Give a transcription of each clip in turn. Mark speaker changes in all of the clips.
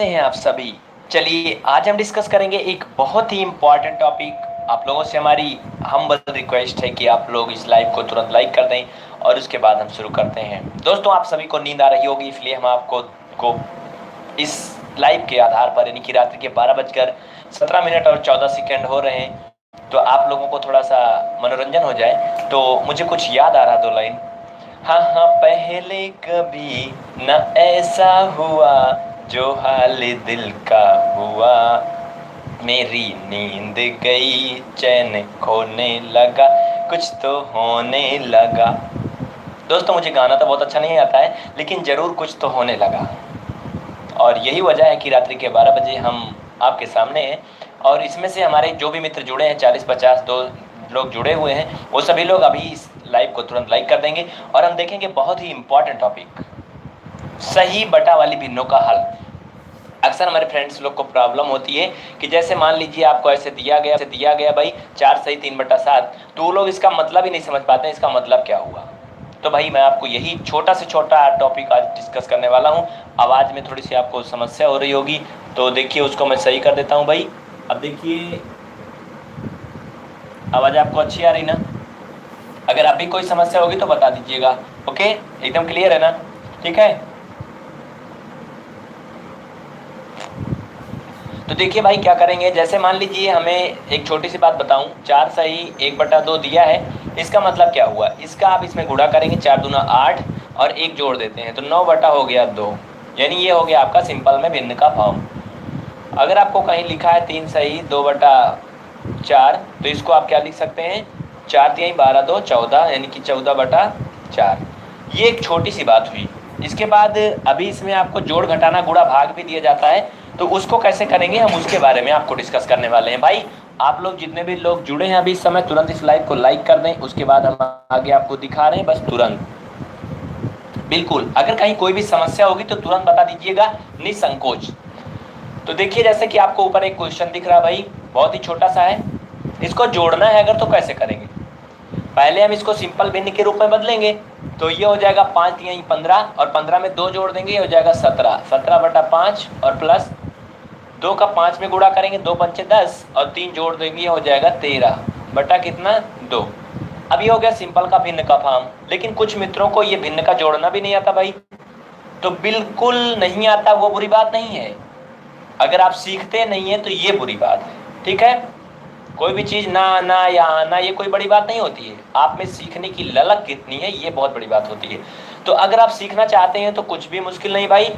Speaker 1: हैं आप सभी। चलिए आज हम डिस्कस करेंगे एक बहुत ही इम्पोर्टेंट टॉपिक। आप लोगों से हमारी हम्बल रिक्वेस्ट है कि आप लोग इस लाइव को तुरंत लाइक कर दें और उसके बाद हम शुरू करते हैं। दोस्तों आप सभी को नींद आ रही होगी, इसलिए हम आपको को इस लाइव के आधार पर यानी कि रात्रि के 12:17 और 14 सेकंड हो रहे हैं, तो आप लोगों को थोड़ा सा मनोरंजन हो जाए। तो मुझे कुछ याद आ रहा, दो लाइन। हाँ हाँ, पहले कभी न ऐसा हुआ जो हाल दिल का हुआ, मेरी नींद गई चैन खोने लगा, कुछ तो होने लगा। दोस्तों मुझे गाना तो बहुत अच्छा नहीं आता है, लेकिन जरूर कुछ तो होने लगा। और यही वजह है कि रात्रि के 12 बजे हम आपके सामने हैं। और इसमें से हमारे जो भी मित्र जुड़े हैं 40-50 दो लोग जुड़े हुए हैं, वो सभी लोग अभी इस लाइव को तुरंत लाइक कर देंगे और हम देखेंगे बहुत ही इंपॉर्टेंट टॉपिक, सही बटा वाली भिन्नों का हल। अक्सर हमारे फ्रेंड्स लोग को प्रॉब्लम होती है कि जैसे मान लीजिए आपको ऐसे दिया गया भाई 4 सही 3/7, तो वो लोग इसका मतलब ही नहीं समझ पाते हैं इसका मतलब क्या हुआ। तो भाई मैं आपको यही छोटा से छोटा टॉपिक आज डिस्कस करने वाला हूँ। आवाज़ में थोड़ी सी आपको समस्या हो रही होगी, तो देखिए उसको मैं सही कर देता हूँ भाई। अब देखिए आवाज़ आपको अच्छी आ रही ना? अगर अभी कोई समस्या होगी तो बता दीजिएगा। ओके, एकदम क्लियर है ना? ठीक है, तो देखिए भाई क्या करेंगे। जैसे मान लीजिए हमें एक छोटी सी बात बताऊं, 4 सही 1/2 दिया है, इसका मतलब क्या हुआ, इसका आप इसमें गुणा करेंगे, 4 दूना 8 और 1 जोड़ देते हैं तो 9/2, यानी ये हो गया आपका सिंपल में भिन्न का फॉर्म। अगर आपको कहीं लिखा है 3 सही 2/4, तो इसको आप क्या लिख सकते हैं, 4×3 = 12, 2 14, यानी कि 14/4। ये एक छोटी सी बात हुई। इसके बाद अभी इसमें आपको जोड़ घटाना गुणा भाग भी दिया जाता है, तो उसको कैसे करेंगे हम उसके बारे में आपको डिस्कस करने वाले हैं। भाई आप लोग जितने भी लोग जुड़े हैं अभी इस समय, तुरंत इस लाइव को लाइक कर दें, उसके बाद हम आगे आपको दिखा रहे हैं, बस तुरंत। बिल्कुल, अगर कहीं कोई भी समस्या होगी तो तुरंत बता दीजिएगा, निसंकोच। तो देखिए जैसे कि आपको ऊपर एक क्वेश्चन दिख रहा है भाई, बहुत ही छोटा सा है। इसको जोड़ना है अगर तो कैसे करेंगे, पहले हम इसको सिंपल भिन्न के रूप में बदलेंगे। तो ये हो जाएगा 5×3 = 15 और 15 में 2 जोड़ देंगे, ये हो जाएगा 17, 17/5 और प्लस 2 का 5 में गुणा करेंगे, 2×5 = 10 और 3 जोड़ देंगे, ये हो जाएगा 13 बटा कितना 2। अब ये हो गया सिंपल का भिन्न का फॉर्म। लेकिन कुछ मित्रों को ये भिन्न का जोड़ना भी नहीं आता भाई, तो बिल्कुल नहीं आता वो बुरी बात नहीं है, अगर आप सीखते नहीं है तो ये बुरी बात है। ठीक है, कोई भी चीज़ ना आना या आना ये कोई बड़ी बात नहीं होती है, आप में सीखने की ललक कितनी है ये बहुत बड़ी बात होती है। तो अगर आप सीखना चाहते हैं तो कुछ भी मुश्किल नहीं भाई,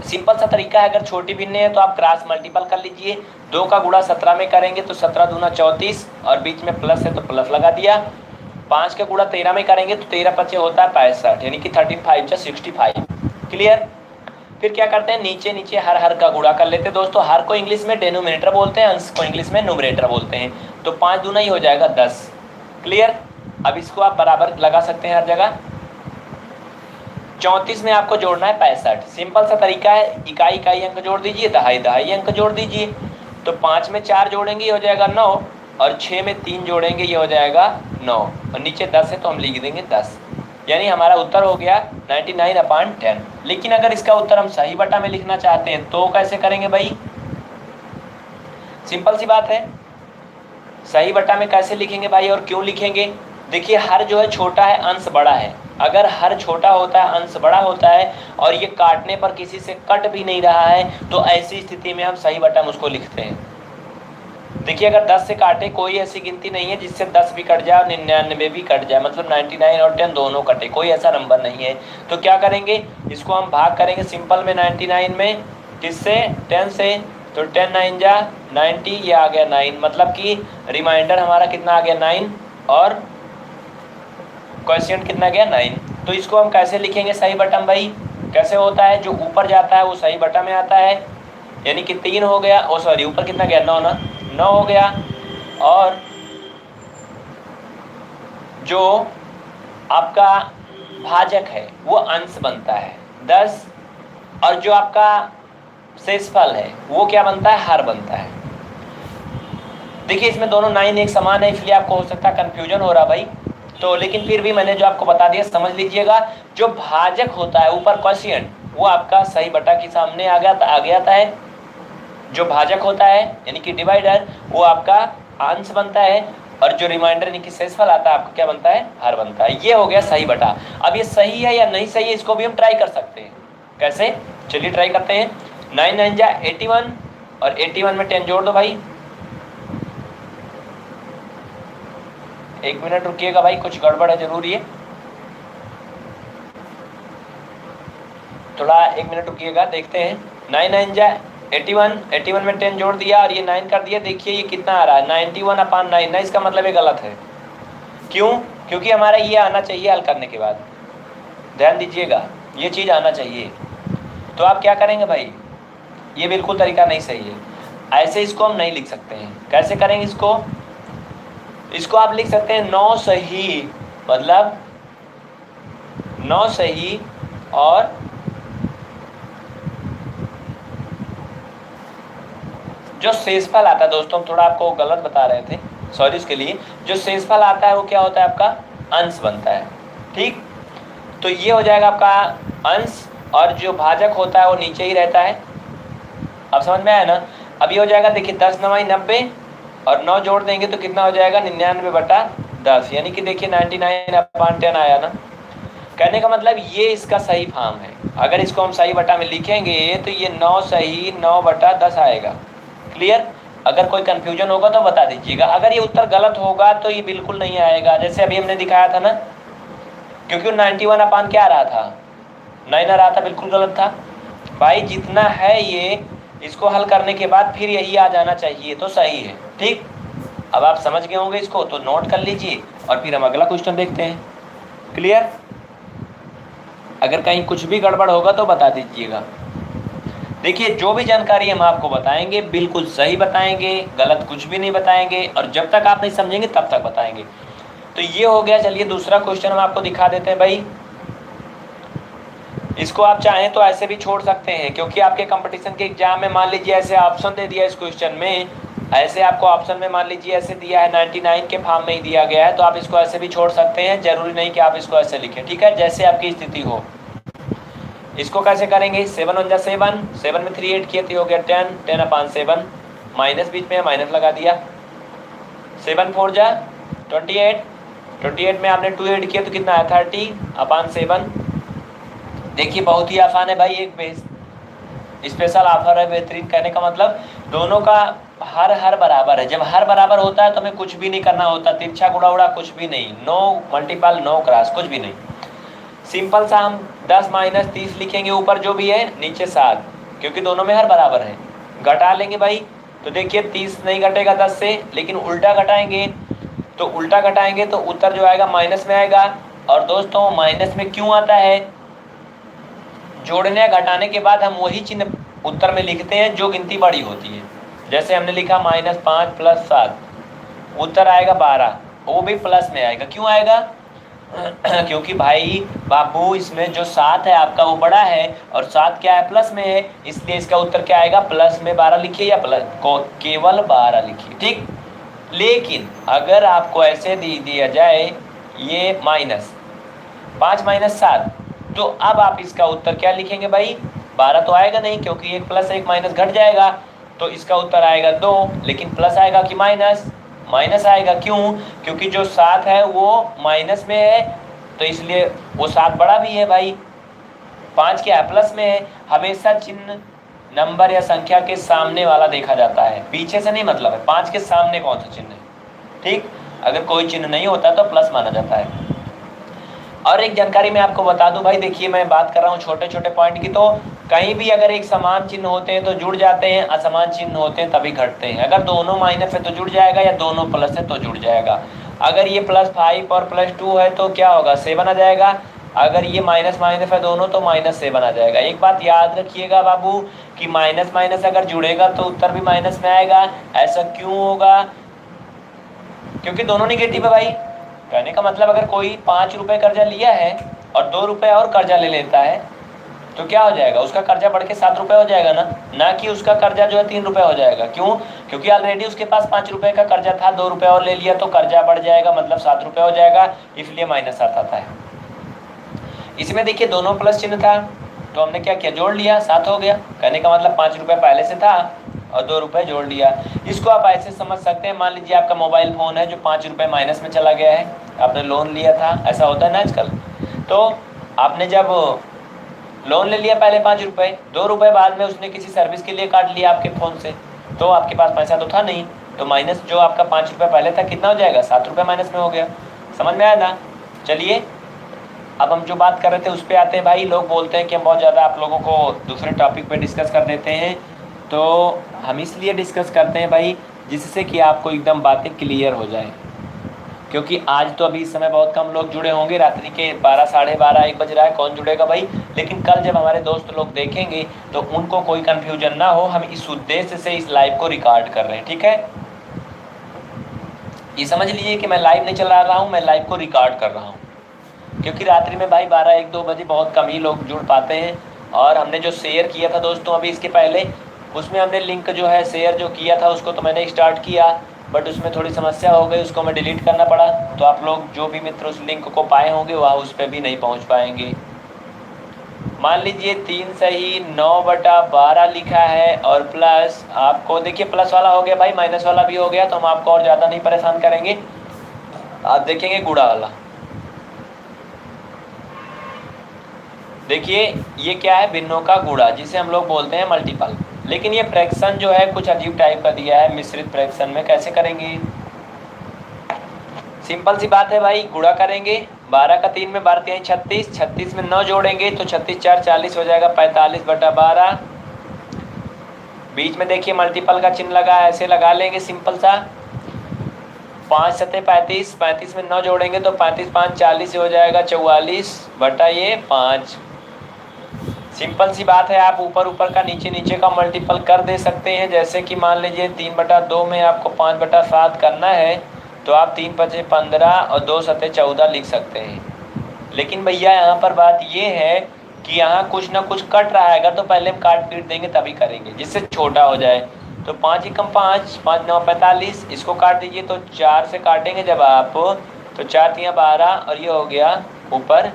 Speaker 1: सिंपल सा तरीका है। अगर छोटी भिन्न है तो आप क्रॉस मल्टीपल कर लीजिए, 2 का गुणा 17 में करेंगे तो 17 दूना 34 और बीच में प्लस है तो प्लस लगा दिया। 5 का गुणा 13 में करेंगे तो 13×5 होता है 65, यानी कि 13×5 = 65। क्लियर? फिर क्या करते हैं, नीचे नीचे हर का गुणा कर लेते हैं। दोस्तों हर को इंग्लिश में डेनोमिनेटर बोलते हैं, अंश को इंग्लिश में न्यूमरेटर बोलते हैं। तो 5 दूना ही हो जाएगा 10। क्लियर? अब इसको आप बराबर लगा सकते हैं हर जगह। 34 में आपको जोड़ना है 65, सिंपल सा तरीका है, इकाई अंक जोड़ दीजिए, दहाई अंक जोड़ दीजिए। तो 5 में 4 जोड़ेंगे ये हो जाएगा 9 और 6 में 3 जोड़ेंगे ये हो जाएगा 9 और नीचे 10 है तो हम लिख देंगे 10, यानी हमारा उत्तर हो गया 99/10। लेकिन अगर इसका उत्तर हम सही बटा में लिखना चाहते हैं तो कैसे करेंगे भाई, सिंपल सी बात है। सही बटा में कैसे लिखेंगे भाई और क्यों लिखेंगे? देखिए हर जो है छोटा है, अंश बड़ा है। अगर हर छोटा होता है, अंश बड़ा होता है और ये काटने पर किसी से कट भी नहीं रहा है, तो ऐसी स्थिति में हम सही बटा में उसको लिखते हैं। देखिए अगर 10 से काटे, कोई ऐसी गिनती नहीं है जिससे 10 भी कट जाए और 99 भी कट जाए, मतलब 99 और 10 दोनों कटे, कोई ऐसा नंबर नहीं है। तो क्या करेंगे, इसको हम भाग करेंगे सिंपल में 99 में, किससे, 10 से। तो 10 9 जा 90, ये आ गया 9, मतलब कि रिमाइंडर हमारा कितना आ गया 9 और क्वेश्चन कितना गया 9। तो इसको हम कैसे लिखेंगे सही बटा में भाई, कैसे होता है, जो ऊपर जाता है वो सही बटा में आता है, यानी कि 3 हो गया, ओ सॉरी ऊपर कितना गया 9 ना, 9 हो गया। और जो आपका भाजक है वो अंश बनता है 10, और जो आपका शेषफल है वो क्या बनता है, हर बनता है। देखिए इसमें दोनों 9 एक समान है, इसलिए आपको हो सकता है कंफ्यूजन हो रहा भाई, तो लेकिन फिर भी मैंने जो आपको बता दिया समझ लीजिएगा। जो भाजक होता है ऊपर क्वोशिएंट, वो आपका सही बटा के सामने आ गया है। जो भाजक होता है यानी कि डिवाइडर, वो आपका अंश बनता है, और जो रिमाइंडर यानी कि शेषफल आता है आपका क्या बनता है, हर बनता है। ये हो गया सही बटा। अब ये सही है या नहीं सही है, इसको भी हम ट्राई कर सकते हैं। कैसे, चलिए ट्राई करते हैं। 9 9 जा 81, और 81 में 10 जोड़ दो भाई। एक मिनट रुकिएगा भाई, कुछ गड़बड़ है जरूरी है, थोड़ा एक मिनट रुकिएगा, देखते हैं। 9 9 जा 81, 81 में 10 जोड़ दिया और ये 9 कर दिया। देखिए ये कितना आ रहा है, 91/9। ना, इसका मतलब ये गलत है। क्यों? क्योंकि हमारा ये आना चाहिए हल करने के बाद, ध्यान दीजिएगा, ये चीज़ आना चाहिए। तो आप क्या करेंगे भाई, ये बिल्कुल तरीका नहीं सही है। ऐसे इसको हम नहीं लिख सकते हैं। कैसे करेंगे इसको आप लिख सकते हैं 9 सही, मतलब 9 सही और जो शेषफल आता है, दोस्तों थोड़ा आपको गलत बता रहे थे, सॉरी इसके लिए। जो शेषफल आता है वो क्या होता है, आपका अंश बनता है। ठीक, तो ये हो जाएगा आपका अंश, और जो भाजक होता है वो नीचे ही रहता है। अब समझ में आया ना। अब ये हो जाएगा, देखिए 10 9 90, और 9 जोड़ देंगे तो कितना हो जाएगा, 99/10, यानी कि देखिए 99/10 आया ना। कहने का मतलब ये इसका सही फॉर्म है। अगर इसको हम सही बटा में लिखेंगे तो ये 9 सही 9/10 आएगा। क्लियर? अगर कोई कंफ्यूजन होगा तो बता दीजिएगा। अगर ये उत्तर गलत होगा तो ये बिल्कुल नहीं आएगा, जैसे अभी हमने दिखाया था ना, क्योंकि 91 क्या आ रहा था, 9 आ रहा था, बिल्कुल गलत था भाई। जितना है ये, इसको हल करने के बाद फिर यही आ जाना चाहिए, तो सही है। ठीक, अब आप समझ गए होंगे इसको, तो नोट कर लीजिए और फिर हम अगला क्वेश्चन देखते हैं। क्लियर? अगर कहीं कुछ भी गड़बड़ होगा तो बता दीजिएगा। देखिए जो भी जानकारी हम आपको बताएंगे बिल्कुल सही बताएंगे, गलत कुछ भी नहीं बताएंगे, और जब तक आप नहीं समझेंगे तब तक बताएंगे। तो ये हो गया। चलिए दूसरा क्वेश्चन हम आपको दिखा देते हैं भाई। इसको आप चाहें तो ऐसे भी छोड़ सकते हैं, क्योंकि आपके कंपटीशन के एग्जाम में मान लीजिए ऐसे ऑप्शन दे दिया इस क्वेश्चन में, ऐसे आपको ऑप्शन में मान लीजिए ऐसे दिया है, 99 के फॉर्म में ही दिया गया है, तो आप इसको ऐसे भी छोड़ सकते हैं। जरूरी नहीं कि आप इसको ऐसे लिखें, ठीक है, जैसे आपकी स्थिति हो। इसको कैसे करेंगे, 7 1 जा 7, 7 में 3 8 किए तो हो गया 10, 10/7, माइनस बीच में माइनस लगा दिया। 7 4 जा 28, 28 में आपने 2 ऐड किया तो कितना है 30/7। देखिए बहुत ही आसान है भाई, एक बेस स्पेशल ऑफर है, बेहतरीन। कहने का मतलब दोनों का हर बराबर है। जब हर बराबर होता है तो हमें कुछ भी नहीं करना होता, तिरछा गुणा उड़ा कुछ भी नहीं, नो मल्टीपल नो क्रॉस, कुछ भी नहीं। सिंपल सा हम 10 - 30 लिखेंगे, ऊपर जो भी है नीचे 7, क्योंकि दोनों में हर बराबर है। घटा लेंगे भाई, तो देखिए 30 नहीं घटेगा 10 से, लेकिन उल्टा घटाएंगे, तो उल्टा घटाएंगे तो उत्तर जो आएगा माइनस में आएगा। और दोस्तों माइनस में क्यों आता है, जोड़ने या घटाने के बाद हम वही चिन्ह उत्तर में लिखते हैं जो गिनती बड़ी होती है। जैसे हमने लिखा -5 + 7, उत्तर आएगा 12, वो भी प्लस में आएगा। क्यों आएगा? क्योंकि भाई बाबू इसमें जो 7 है आपका वो बड़ा है, और 7 क्या है, प्लस में है, इसलिए इसका उत्तर क्या आएगा, प्लस में 12 लिखिए, या प्लस को केवल 12 लिखिए। ठीक, लेकिन अगर आपको ऐसे दे दिया जाए ये -5 - 7, तो अब आप इसका उत्तर क्या लिखेंगे भाई, 12 तो आएगा नहीं, क्योंकि एक प्लस एक माइनस घट जाएगा, तो इसका उत्तर आएगा 2। लेकिन प्लस आएगा कि माइनस आएगा। क्यों? क्योंकि जो 7 है वो माइनस में है, तो इसलिए वो 7 बड़ा भी है भाई। 5 क्या है, प्लस में है। हमेशा चिन्ह नंबर या संख्या के सामने वाला देखा जाता है, पीछे से नहीं मतलब है। 5 के सामने कौन सा चिन्ह है, ठीक। अगर कोई चिन्ह नहीं होता तो प्लस माना जाता है। और एक जानकारी मैं आपको बता दूं भाई, देखिए मैं बात कर रहा हूँ छोटे छोटे पॉइंट की, तो कहीं भी अगर एक समान चिन्ह होते हैं तो जुड़ जाते हैं, असमान चिन्ह होते हैं तभी घटते हैं। अगर दोनों माइनस है तो जुड़ जाएगा, या दोनों प्लस है तो जुड़ जाएगा। अगर ये +5 और +2 है तो क्या होगा, 7 आ जाएगा। अगर ये माइनस माइनस है दोनों तो -7 आ जाएगा। एक बात याद रखिएगा बाबू कि माइनस माइनस अगर जुड़ेगा तो उत्तर भी माइनस में आएगा। ऐसा क्यों होगा, क्योंकि दोनों निगेटिव है भाई। कहने का मतलब अगर कोई 5 रुपये कर्जा लिया है और 2 रुपये और कर्जा ले लेता है तो क्या हो जाएगा, उसका कर्जा बढ़ के 7 रुपये हो जाएगा ना कि उसका कर्जा जो है 3 रुपये हो जाएगा। क्यों? क्योंकि ऑलरेडी उसके पास 5 रुपये का कर्जा था, 2 रुपये और ले लिया तो कर्जा बढ़ जाएगा, मतलब 7 रुपये हो जाएगा, इसलिए -7 आता है। इसमें देखिए दोनों प्लस चिन्ह था तो हमने क्या किया, जोड़ लिया, 7 हो गया। कहने का मतलब 5 रुपये पहले से था और 2 रुपये जोड़ लिया। इसको आप ऐसे समझ सकते हैं, मान लीजिए आपका मोबाइल फ़ोन है जो 5 रुपये माइनस में चला गया है, आपने लोन लिया था, ऐसा होता है ना आजकल। तो आपने जब लोन ले लिया पहले 5 रुपये, 2 रुपये बाद में उसने किसी सर्विस के लिए काट लिया आपके फ़ोन से, तो आपके पास पैसा तो था नहीं, तो माइनस जो आपका 5 रुपये पहले था कितना हो जाएगा, 7 रुपये माइनस में हो गया। समझ में आया ना। चलिए अब हम जो बात कर रहे थे उस पर आते हैं भाई। लोग बोलते हैं कि हम बहुत ज़्यादा आप लोगों को दूसरे टॉपिक पे डिस्कस कर देते हैं, तो हम इसलिए डिस्कस करते हैं भाई जिससे कि आपको एकदम बातें क्लियर हो जाए, क्योंकि आज तो अभी इस समय बहुत कम लोग जुड़े होंगे, रात्रि के 12, साढ़े 12, 1 बज रहा है, कौन जुड़ेगा भाई। लेकिन कल जब हमारे दोस्त लोग देखेंगे तो उनको कोई कन्फ्यूजन ना हो, हम इस उद्देश्य से इस लाइव को रिकॉर्ड कर रहे हैं, ठीक है। ये समझ लीजिए कि मैं लाइव नहीं चला रहा हूँ, मैं लाइव को रिकॉर्ड कर रहा हूँ, क्योंकि रात्रि में भाई 12, 1, 2 बजे बहुत कम ही लोग जुड़ पाते हैं। और हमने जो शेयर किया था दोस्तों अभी इसके पहले, उसमें हमने लिंक जो है शेयर जो किया था उसको तो मैंने स्टार्ट किया, बट उसमें थोड़ी समस्या हो गई, उसको मैं डिलीट करना पड़ा। तो आप लोग जो भी मित्र उस लिंक को पाए होंगे वह उस पर भी नहीं पहुँच पाएंगे। मान लीजिए 3 सही 9/12 लिखा है और प्लस, आपको देखिए प्लस वाला हो गया भाई, माइनस वाला भी हो गया, तो हम आपको और ज़्यादा नहीं परेशान करेंगे। आप देखेंगे गुणा वाला, देखिए ये क्या है, भिन्नों का गुणा, जिसे हम लोग बोलते हैं मल्टीपल। लेकिन ये फ्रैक्शन जो है कुछ अजीब टाइप का दिया है, मिश्रित फ्रैक्शन में कैसे करेंगे। सिंपल सी बात है भाई, गुणा करेंगे, 12 का 3 में 12 3 36, 36 में 9 जोड़ेंगे तो 36 4 40 हो जाएगा, 45/12। बीच में देखिए मल्टीपल का चिन्ह लगा, ऐसे लगा लेंगे सिंपल सा। 5 7 35, 35 में 9 जोड़ेंगे तो 35 5 40 हो जाएगा, 44/5। सिंपल सी बात है, आप ऊपर ऊपर का नीचे नीचे का मल्टीपल कर दे सकते हैं। जैसे कि मान लीजिए 3/2 में आपको 5/7 करना है तो आप 3 5 15 और 2 7 14 लिख सकते हैं। लेकिन भैया यहाँ पर बात ये है कि यहाँ कुछ ना कुछ कट रहा है, तो पहले हम काट पीट देंगे तभी करेंगे जिससे छोटा हो जाए। तो 5 एकम 5, 5 9 45, इसको काट दीजिए तो 4 से काटेंगे जब आप, तो 4 3 12 और ये हो गया ऊपर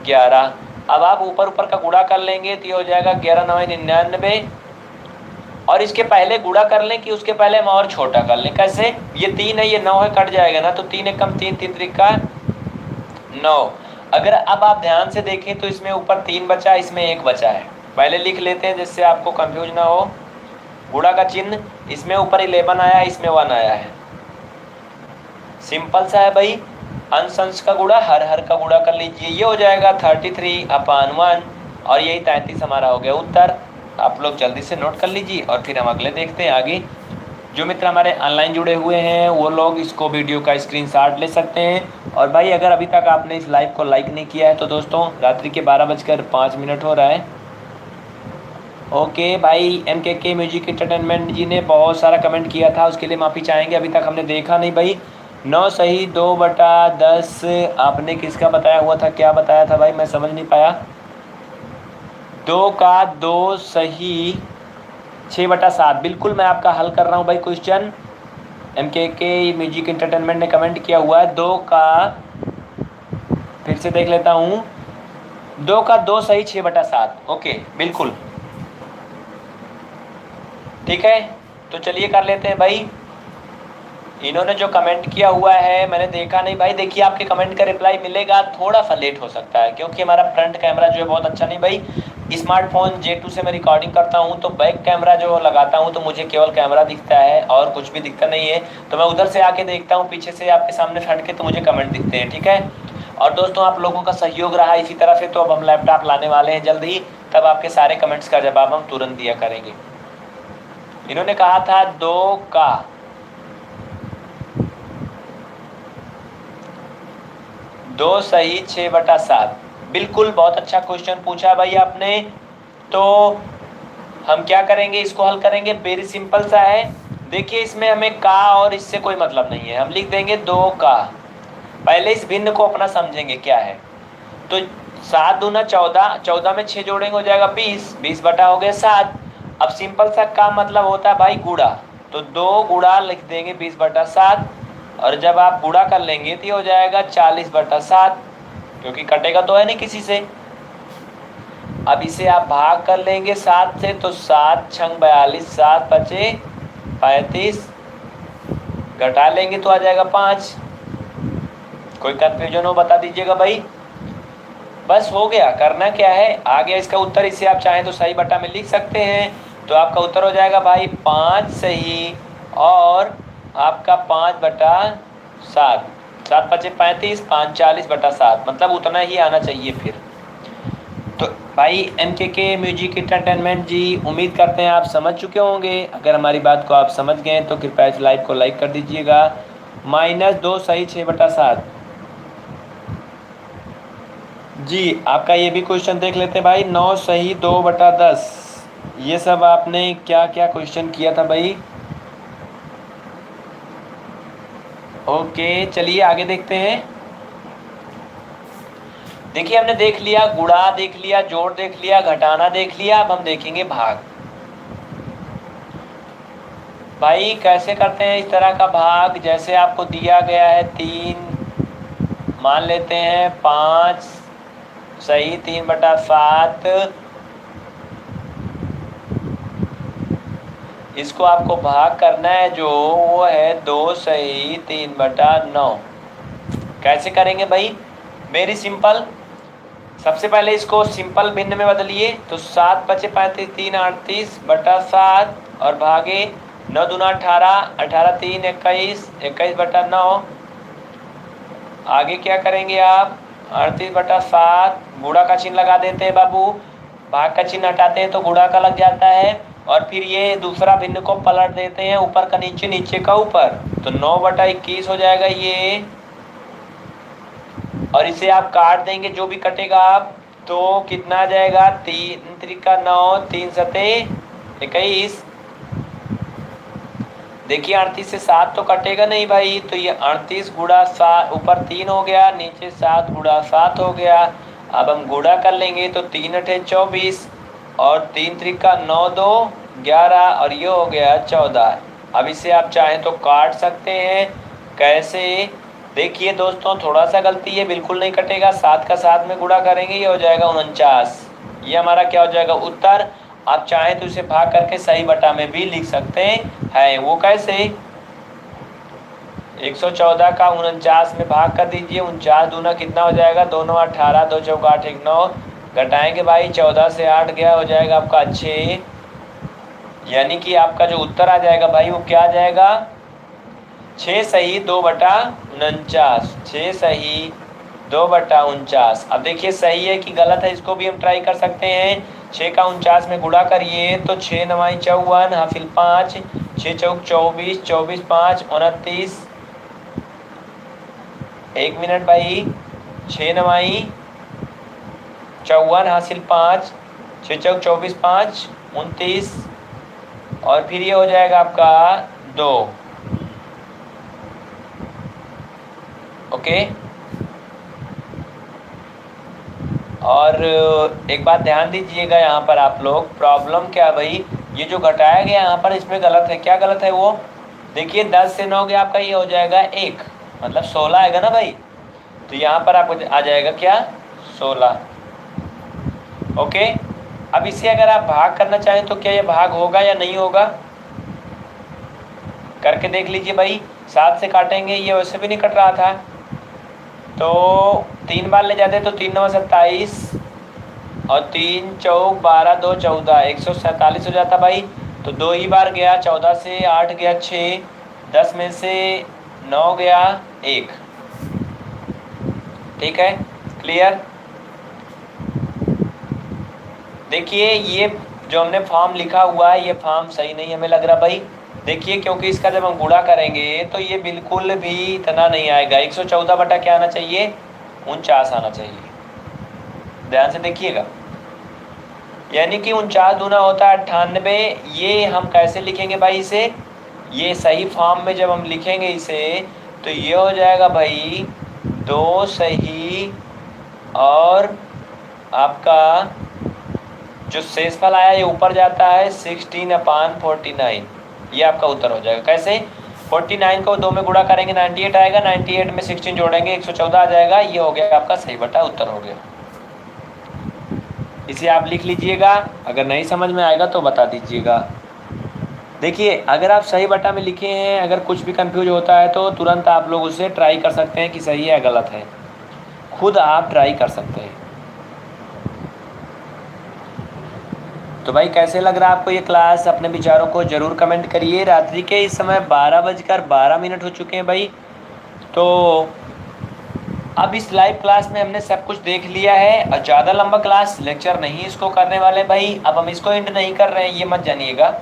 Speaker 1: 11। अब आप ऊपर ऊपर का गुणा कर लेंगे तो ये हो जाएगा 11 9 99। और इसके पहले गुणा कर लें कि उसके पहले हम और छोटा कर लें, कैसे, ये 3 है ये 9 है, कट जाएगा ना, तो 3 एकम 3, 3 त्रिका 9। अगर अब आप ध्यान से देखें तो इसमें ऊपर 3 बचा, इसमें 1 बचा है, पहले लिख लेते हैं जिससे आपको कंफ्यूज ना हो। गुणा का चिन्ह, इसमें ऊपर 11 आया, इसमें 1 आया है, सिंपल सा है भाई। अंश अंश का गुणा, हर हर का गुणा कर लीजिए, ये हो जाएगा 33/1 और यही 33 हमारा हो गया उत्तर। आप लोग जल्दी से नोट कर लीजिए और फिर हम अगले देखते हैं आगे। जो मित्र हमारे ऑनलाइन जुड़े हुए हैं वो लोग इसको वीडियो का स्क्रीनशॉट ले सकते हैं। और भाई अगर अभी तक आपने इस लाइव को लाइक नहीं किया है तो दोस्तों रात्रि के 12:05 हो रहा है। ओके भाई, MKK म्यूजिक एंटरटेनमेंट जी ने बहुत सारा कमेंट किया था, उसके लिए माफ़ी चाहेंगे, अभी तक हमने देखा नहीं भाई। 9 सही 2/10 आपने किसका बताया हुआ था, क्या बताया था भाई, मैं समझ नहीं पाया। 2 का 2 सही 6/7, बिल्कुल मैं आपका हल कर रहा हूँ भाई क्वेश्चन। MKK म्यूजिक एंटरटेनमेंट ने कमेंट किया हुआ है 2 का, फिर से देख लेता हूँ, 2 का 2 सही 6/7, ओके बिल्कुल ठीक है। तो चलिए कर लेते हैं भाई। इन्होंने जो कमेंट किया हुआ है मैंने देखा नहीं भाई, देखिए आपके कमेंट का रिप्लाई मिलेगा, थोड़ा सा लेट हो सकता है क्योंकि हमारा फ्रंट कैमरा जो है बहुत अच्छा नहीं भाई। स्मार्टफोन J2 से मैं रिकॉर्डिंग करता हूं तो बैक कैमरा जो लगाता हूं तो मुझे केवल कैमरा दिखता है और कुछ भी दिखता नहीं है, तो मैं उधर से आके देखता हूं पीछे से आपके सामने फ्रंट के, तो मुझे कमेंट दिखते हैं, ठीक है। और दोस्तों आप लोगों का सहयोग रहा इसी तरह से, तो अब हम लैपटॉप लाने वाले हैं जल्द ही, तब आपके सारे कमेंट्स का जवाब हम तुरंत दिया करेंगे। इन्होंने कहा था 2 का 2 सही 6/7, बिल्कुल बहुत अच्छा क्वेश्चन पूछा भाई आपने। तो हम क्या करेंगे, इसको हल करेंगे, वेरी सिंपल सा है। देखिए इसमें हमें का और इससे कोई मतलब नहीं है, हम लिख देंगे 2 का। पहले इस भिन्न को अपना समझेंगे क्या है, तो 7 दूना 14, 14 में 6 जोड़ेंगे हो जाएगा 20, 20 बटा हो गया 7। अब सिंपल सा का मतलब होता है भाई गुणा, तो 2 गुणा लिख देंगे 20/7, और जब आप गुणा कर लेंगे तो ये हो जाएगा 40/7, क्योंकि कटेगा तो है नहीं किसी से। अब इसे आप भाग कर लेंगे 7 से, तो 7 छंग 42, 7 बचे 35, घटा लेंगे तो आ जाएगा 5। कोई कंफ्यूजन हो बता दीजिएगा भाई। बस हो गया, करना क्या है, आ गया इसका उत्तर। इसे आप चाहें तो सही बटा में लिख सकते हैं। तो आपका उत्तर हो जाएगा भाई 5 सही और आपका 5/7, 7 बचे 35, 5 40/7, मतलब उतना ही आना चाहिए फिर। तो भाई MKK म्यूजिक एंटरटेनमेंट जी, उम्मीद करते हैं आप समझ चुके होंगे। अगर हमारी बात को आप समझ गए तो कृपया इस लाइव को लाइक कर दीजिएगा। -2 सही 6/7 जी। आपका ये भी क्वेश्चन देख लेते हैं भाई। 9 सही 2/10। ये सब आपने क्या क्या क्वेश्चन किया था भाई? ओके, चलिए आगे देखते हैं। देखिए, हमने देख लिया गुणा, देख लिया जोड़, देख लिया घटाना, देख लिया। अब हम देखेंगे भाग। भाई कैसे करते हैं इस तरह का भाग? जैसे आपको दिया गया है 3, मान लेते हैं 5 सही 3/7, इसको आपको भाग करना है जो वो है 2 सही 3/9। कैसे करेंगे भाई? Very simple. सबसे पहले इसको सिंपल भिन्न में बदलिए, तो 7 बचे 35, 3 38/7 और भागे 9 दूना 18, 18 3 21, 21/9। आगे क्या करेंगे आप? 38/7, गुणा का चिन्ह लगा देते हैं बाबू। भाग का चिन्ह हटाते हैं तो गुणा का लग जाता है। और फिर ये दूसरा भिन्न को पलट देते हैं, ऊपर का नीचे, नीचे का ऊपर, तो 9/21 हो जाएगा ये। और इसे आप काट देंगे, जो भी कटेगा आप, तो कितना आ जाएगा? 3 त्रिका 9, 3 सते 21। देखिए 38 से 7 तो कटेगा नहीं भाई, तो ये 38 गुणा 7, ऊपर 3 हो गया, नीचे 7 गुणा 7 हो गया। अब हम गुणा कर लेंगे तो 3 8 24 और 3 त्रिका 9 2 11 और ये हो गया 14। अब इसे आप चाहें तो काट सकते हैं। कैसे? देखिए दोस्तों, थोड़ा सा गलती है, बिल्कुल नहीं कटेगा। 7 का 7 में गुणा करेंगे, ये हो जाएगा 49। ये हमारा क्या हो जाएगा? उत्तर। आप चाहें तो इसे भाग करके सही बटा में भी लिख सकते हैं। वो कैसे? 114 का 49 में भाग कर दीजिए। 49 दूना कितना हो जाएगा? 2 9 18, 2 चौका 8 1 9। घटाएंगे भाई, 14 से 8 गया, हो जाएगा आपका 6। यानी कि आपका जो उत्तर आ जाएगा भाई वो क्या आ जाएगा? 6 सही 2/49। 6 सही 2/49। अब देखिए सही है कि गलत है, इसको भी हम ट्राई कर सकते हैं। 6 का 49 में गुणा करिए तो 6 9 54 हासिल 5, 6 चौक 24, 24 5 29। 1 मिनट भाई। 6 9 54 हासिल 5, 6 चौक 24 5 29 और फिर ये हो जाएगा आपका 2। ओके। और एक बात ध्यान दीजिएगा, यहाँ पर आप लोग, प्रॉब्लम क्या है भाई? ये जो घटाया गया यहाँ पर, इसमें गलत है। क्या गलत है वो? देखिए 10 से 9 गया आपका, ये हो जाएगा 1, मतलब 16 आएगा ना भाई। तो यहाँ पर आपको आ जाएगा क्या? 16। ओके। अब इसे अगर आप भाग करना चाहें तो क्या ये भाग होगा या नहीं होगा? करके देख लीजिए भाई। 7 से काटेंगे, ये वैसे भी नहीं कट रहा था, तो 3 बार ले जाते तो 3 9 27 और 3 चौक 12 2 14, 147 हो जाता भाई। तो 2 ही बार गया, 14 से 8 गया 6, 10 में से 9 गया 1। ठीक है, क्लियर? देखिए ये जो हमने फॉर्म लिखा हुआ है, ये फॉर्म सही नहीं हमें लग रहा भाई। देखिए, क्योंकि इसका जब हम गुणा करेंगे तो ये बिल्कुल भी इतना नहीं आएगा। 114 बटा क्या आना चाहिए? 49 आना चाहिए। ध्यान से देखिएगा, यानी कि 49 दूना होता है 98। ये हम कैसे लिखेंगे भाई इसे? ये सही फॉर्म में जब हम लिखेंगे इसे तो ये हो जाएगा भाई 2 सही और आपका जो शेषफल आया ये ऊपर जाता है 16/49। ये आपका उत्तर हो जाएगा। कैसे? 49 को 2 में गुणा करेंगे 98 आएगा, 98 में 16 जोड़ेंगे 114 आ जाएगा। ये हो गया आपका सही बटा उत्तर हो गया। इसे आप लिख लीजिएगा, अगर नहीं समझ में आएगा तो बता दीजिएगा। देखिए अगर आप सही बटा में लिखे हैं, अगर कुछ भी कंफ्यूज होता है तो तुरंत आप लोग उसे ट्राई कर सकते हैं कि सही है या गलत है, खुद आप ट्राई कर सकते हैं। तो भाई कैसे लग रहा है आपको ये क्लास? अपने विचारों को ज़रूर कमेंट करिए। रात्रि के इस समय 12:12 हो चुके हैं भाई। तो अब इस लाइव क्लास में हमने सब कुछ देख लिया है और ज़्यादा लंबा क्लास लेक्चर नहीं इसको करने वाले भाई। अब हम इसको एंड नहीं कर रहे हैं, ये मत जानिएगा।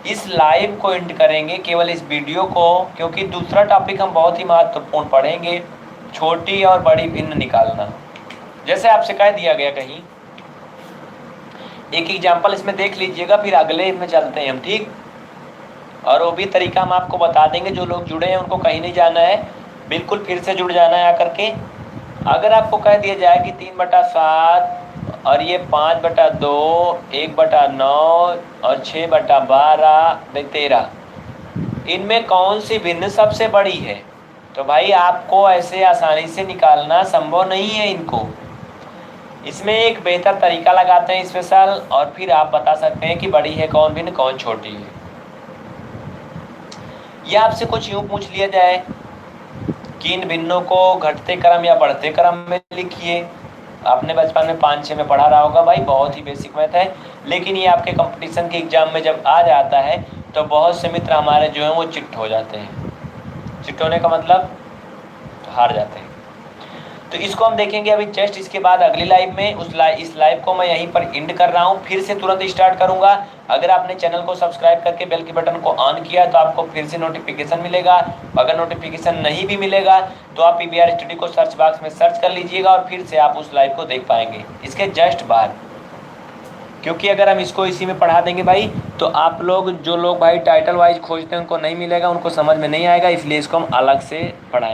Speaker 1: इस लाइव को एंड करेंगे केवल इस वीडियो को, क्योंकि दूसरा टॉपिक हम बहुत ही महत्वपूर्ण पढ़ेंगे, छोटी और बड़ी भिन्न निकालना। जैसे आपसे कह दिया गया कहीं, एक एग्जाम्पल इसमें देख लीजिएगा, फिर अगले में चलते हैं हम, ठीक। और वो भी तरीका हम आपको बता देंगे। जो लोग जुड़े हैं उनको कहीं नहीं जाना है, बिल्कुल फिर से जुड़ जाना है आकर के। अगर आपको कह दिया जाए कि 3/7 और ये 5/2, 1/9 और 6/12, 13, इनमें कौन सी भिन्न सबसे बड़ी है, तो भाई आपको ऐसे आसानी से निकालना संभव नहीं है इनको। इसमें एक बेहतर तरीका लगाते हैं स्पेशल, और फिर आप बता सकते हैं कि बड़ी है कौन भिन्न, कौन छोटी है। यह आपसे कुछ यूँ पूछ लिया जाए कि इन भिन्नों को घटते क्रम या बढ़ते क्रम में लिखिए। आपने बचपन में 5-6 में पढ़ा रहा होगा भाई, बहुत ही बेसिक मैथ है। लेकिन ये आपके कंपटीशन के एग्जाम में जब आ जाता है तो बहुत से मित्र हमारे जो हैं वो चिट हो जाते हैं। चिट होने का मतलब हार जाते हैं। तो इसको हम देखेंगे अभी जस्ट इसके बाद अगली लाइव में। इस लाइव को मैं यहीं पर एंड कर रहा हूँ, फिर से तुरंत स्टार्ट करूँगा। अगर आपने चैनल को सब्सक्राइब करके बेल के बटन को ऑन किया तो आपको फिर से नोटिफिकेशन मिलेगा। अगर नोटिफिकेशन नहीं भी मिलेगा तो आप PBR स्टडी को सर्च बॉक्स में सर्च कर लीजिएगा और फिर से आप उस लाइव को देख पाएंगे इसके जस्ट बाद। क्योंकि अगर हम इसको इसी में पढ़ा देंगे भाई तो आप लोग, जो लोग भाई टाइटल वाइज खोजते हैं उनको नहीं मिलेगा, उनको समझ में नहीं आएगा, इसलिए इसको हम अलग से पढ़ाएंगे।